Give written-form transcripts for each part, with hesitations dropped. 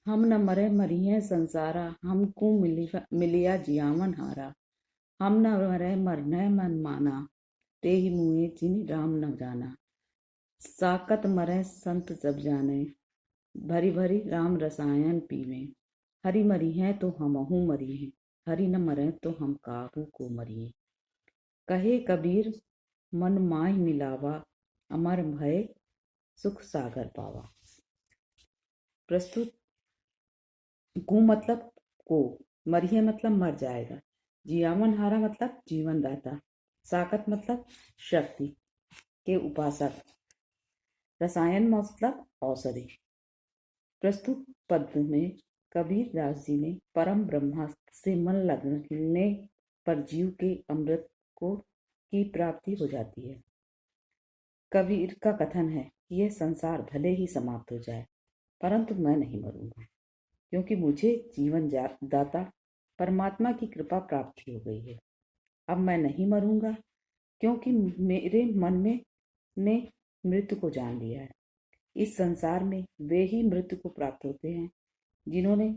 हम न मरे मरिए संसारा, हमको मिलिया जियावन हारा। हम न मरे मरने मन माना, ते ही मुए जिन राम न जाना। साकत मरे संत जब जाने, भरी भरी राम रसायन पीवे। हरि मरी हैं तो हमहु मरी हैं, हरि न मरे तो हम काहू को मरिए। कहे कबीर मन माहि मिलावा, अमर भय सुख सागर पावा। प्रस्तुत गु मतलब को, मरिए मतलब मर जाएगा, जियावन हारा मतलब जीवन दाता, साकत मतलब शक्ति के उपासक, रसायन मतलब औषधि। प्रस्तुत पद में कबीर दास जी ने परम ब्रह्मा से मन लगने पर जीव के अमृत को की प्राप्ति हो जाती है। कबीर का कथन है कि यह संसार भले ही समाप्त हो जाए, परंतु मैं नहीं मरूंगा, क्योंकि मुझे जीवन दाता परमात्मा की कृपा प्राप्त हो गई है। अब मैं नहीं मरूंगा, क्योंकि मेरे मन में ने मृत्यु को जान लिया है। इस संसार में वे ही मृत्यु को प्राप्त होते हैं जिन्होंने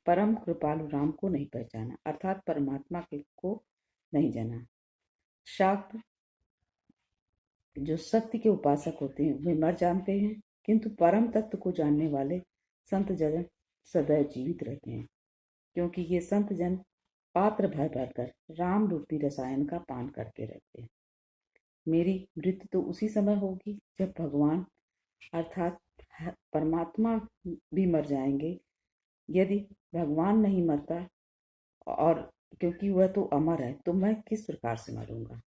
परम कृपालु राम को नहीं पहचाना, अर्थात परमात्मा को नहीं जाना। शाक्त जो सत्य के उपासक होते हैं वे मर जानते हैं, किंतु परम तत्व को जानने वाले संत जन सदैव जीवित रहते हैं, क्योंकि ये संत जन पात्र भर भरकर राम रूपी रसायन का पान करते रहते हैं। मेरी मृत्यु तो उसी समय होगी जब भगवान अर्थात परमात्मा भी मर जाएंगे। यदि भगवान नहीं मरता और क्योंकि वह तो अमर है, तो मैं किस प्रकार से मरूंगा।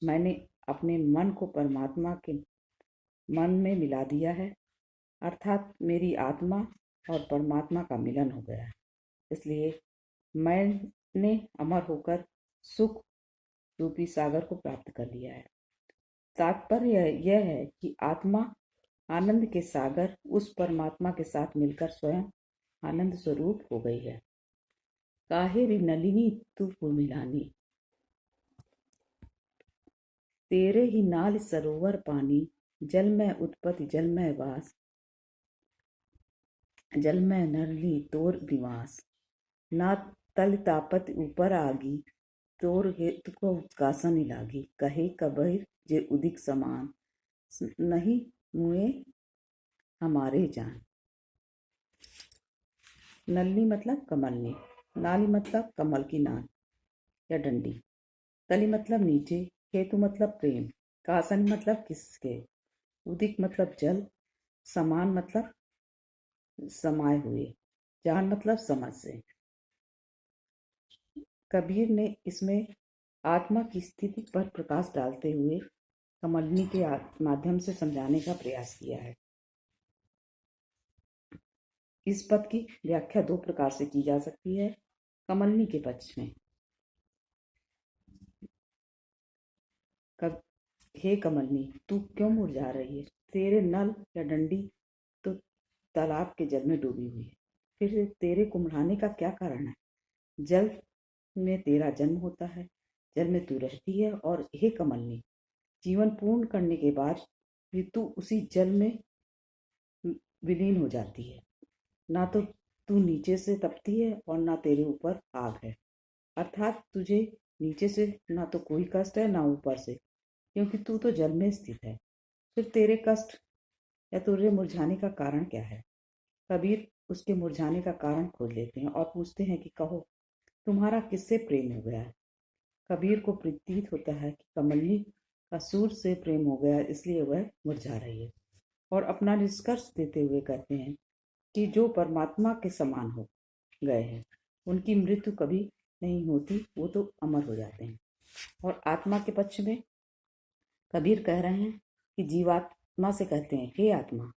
मैंने अपने मन को परमात्मा के मन में मिला दिया है, अर्थात मेरी आत्मा और परमात्मा का मिलन हो गया है। इसलिए मैंने अमर होकर सुख रूपी सागर को प्राप्त कर लिया है। तात्पर्य यह है कि आत्मा आनंद के सागर उस परमात्मा के साथ मिलकर स्वयं आनंद स्वरूप हो गई है। काहे री नलिनी तू मिलानी, तेरे ही नाल सरोवर पानी, जल में उत्पत्ति जल में वास, जल में नरली तोर निवास। ना तल तापत ऊपर आगी, तोर हेत को उत्कासन लागी। कहे कबीर जे उदिक समान, नहीं मुए हमारे जान। नलनी मतलब कमलनी, नाली मतलब कमल की नाल या डंडी, तली मतलब नीचे, हेतु मतलब प्रेम, कासन मतलब किसके, उदिक मतलब जल, समान मतलब समाये हुए, जान मतलब समझ से। कबीर ने इसमें आत्मा की स्थिति पर प्रकाश डालते हुए कमलनी के माध्यम से समझाने का प्रयास किया है। इस पद की व्याख्या दो प्रकार से की जा सकती है। कमलनी के पक्ष में, हे कमलनी तू क्यों मुरझा रही है, तेरे नल या डंडी तो तालाब के जल में डूबी हुई है, फिर तेरे कुम्हलाने का क्या कारण है। जल में तेरा जन्म होता है, जल में तू रहती है, और हे कमलनी जीवन पूर्ण करने के बाद भी तू उसी जल में विलीन हो जाती है। ना तो तू नीचे से तपती है और ना तेरे ऊपर आग है, अर्थात तुझे नीचे से ना तो कोई कष्ट है ना ऊपर से, क्योंकि तू तो जल में स्थित है। फिर तेरे कष्ट या तेरे मुरझाने का कारण क्या है। कबीर उसके मुरझाने का कारण खोज लेते हैं और पूछते हैं कि कहो तुम्हारा किससे प्रेम हो गया है। कबीर को प्रतीत होता है कि कमलनी का सूर्य से प्रेम हो गया, इसलिए वह मुरझा रही है, और अपना निष्कर्ष देते हुए कहते हैं कि जो परमात्मा के समान हो गए हैं उनकी मृत्यु कभी नहीं होती, वो तो अमर हो जाते हैं। और आत्मा के पक्ष में कबीर कह रहे हैं कि जीवात्मा से कहते हैं, हे आत्मा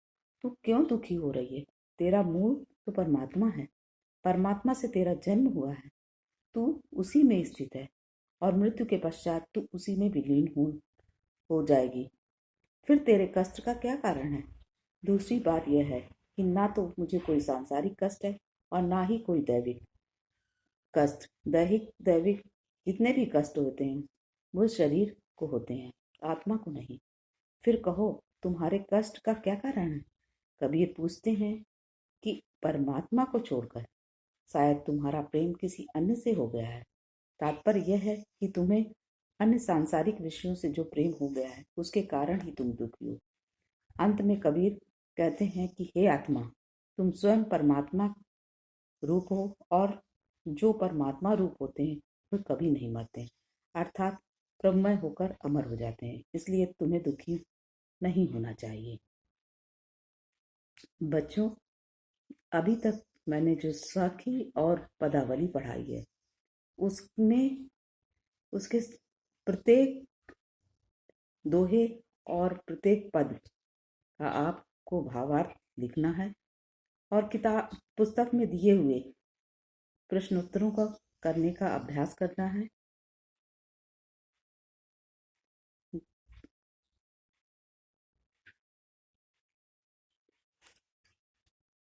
तू क्यों दुखी हो रही है, तेरा मूल तो परमात्मा है, परमात्मा से तेरा जन्म हुआ है, तू उसी में स्थित है, और मृत्यु के पश्चात तू उसी में विलीन हो जाएगी। फिर तेरे कष्ट का क्या कारण है। दूसरी बात यह है कि ना तो मुझे कोई सांसारिक कष्ट है और ना ही कोई दैविक कष्ट। दैविक जितने भी कष्ट होते हैं वो शरीर को होते हैं, आत्मा को नहीं। फिर कहो तुम्हारे कष्ट का क्या कारण है। कबीर पूछते हैं कि परमात्मा को छोड़कर शायद तुम्हारा प्रेम किसी अन्य से हो गया है। तात्पर्य यह है कि तुम्हें अन्य सांसारिक विषयों से जो प्रेम हो गया है उसके कारण ही तुम दुखी हो। अंत में कबीर कहते हैं कि हे आत्मा, तुम स्वयं परमात्मा रूप हो और जो परमात्मा रूप होते हैं वे कभी नहीं मरते, अर्थात प्रमेय होकर अमर हो जाते हैं। इसलिए तुम्हें दुखी नहीं होना चाहिए। बच्चों, अभी तक मैंने जो सखी और पदावली पढ़ाई है उसमें उसके प्रत्येक दोहे और प्रत्येक पद का आपको भावार्थ लिखना है और किताब पुस्तक में दिए हुए प्रश्नोत्तरों का करने का अभ्यास करना है